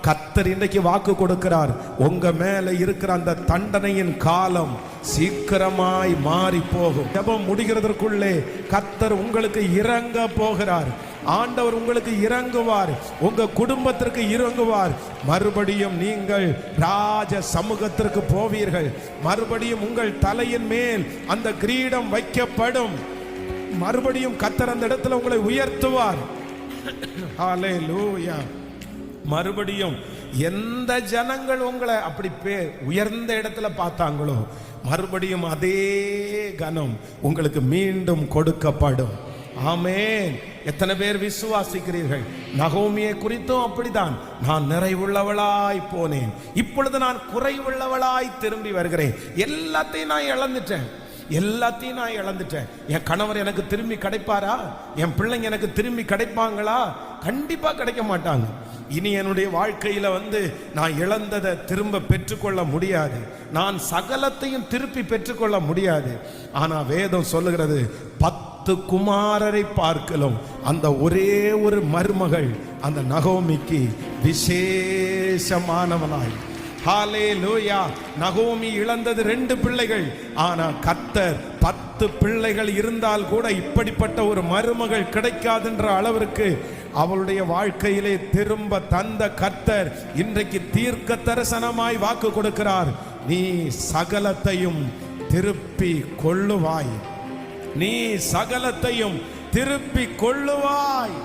கர்த்தர் இன்றைக்கு வாக்கு கொடுக்கிறார், உங்க மேல இருக்கிற அந்த தண்டனையின் காலம் சீக்கிரமாய் மாறி போகும். ஜெபம் முடிகிறதற்குள்ளே கர்த்தர் உங்களுக்கு இறங்க போகிறார். ஆண்டவர் உங்களுக்கு இறங்குவார், உங்க குடும்பத்திற்கு இறங்குவார். மறுபடியும் நீங்கள் ராஜ சமூகத்திற்கு போவீர்கள். மறுபடியும் உங்கள் தலையின் மேல் அந்த கிரீடம் வைக்கப்படும். மறுபடியும் கர்த்தர் அந்த இடத்துல உங்களை உயர்த்துவார். ஹல்லேலூயா. மறுபடியும் எந்த ஜனங்கள் உங்களை அப்படி உயர்ந்த இடத்துல பார்த்தாங்களோ, மறுபடியும் அதே கனம் உங்களுக்கு மீண்டும் கொடுக்கப்படும். ஆமென். எத்தனை பேர் விசுவாசிக்கிறீர்கள்? நகோமியை குறித்தும் அப்படிதான். நான் நிறைவுள்ளவளாய் போனேன், இப்பொழுது நான் குறைவுள்ளவளாய் திரும்பி வருகிறேன். எல்லாத்தையும் நான் இழந்துட்டேன். என் கணவர் எனக்கு திரும்பி கிடைப்பாரா? என் பிள்ளைங்க எனக்கு திரும்பி கிடைப்பாங்களா? கண்டிப்பா கிடைக்க மாட்டாங்க. இனி என்னுடைய வாழ்க்கையில நான் இழந்ததை திரும்ப பெற்றுக்கொள்ள முடியாது. நான் சகலத்தையும் திருப்பி பெற்றுக்கொள்ள முடியாது. ஆனா வேதம் சொல்லுகிறது, 10 குமாரரை பார்க்கலும் அந்த ஒரே ஒரு மருமகள் அந்த நகோமிக்கு விசேஷமானவனாய். ஹல்லேலூயா. நகோமி இழந்தது 2 பிள்ளைகள். ஆனா கர்த்தர் 10 பிள்ளைகள் இருந்தால் கூட இப்படிப்பட்ட ஒரு மருமகள் கிடைக்காதுன்ற அளவிற்கு அவளுடைய வாழ்க்கையிலே திரும்ப தந்த கர்த்தர் இன்றைக்கு தீர்க்க தரிசனமாய் வாக்கு கொடுக்கிறார். நீ சகலத்தையும் திருப்பி கொள்ளுவாய். நீ சகலத்தையும் திருப்பி கொள்ளுவாய்.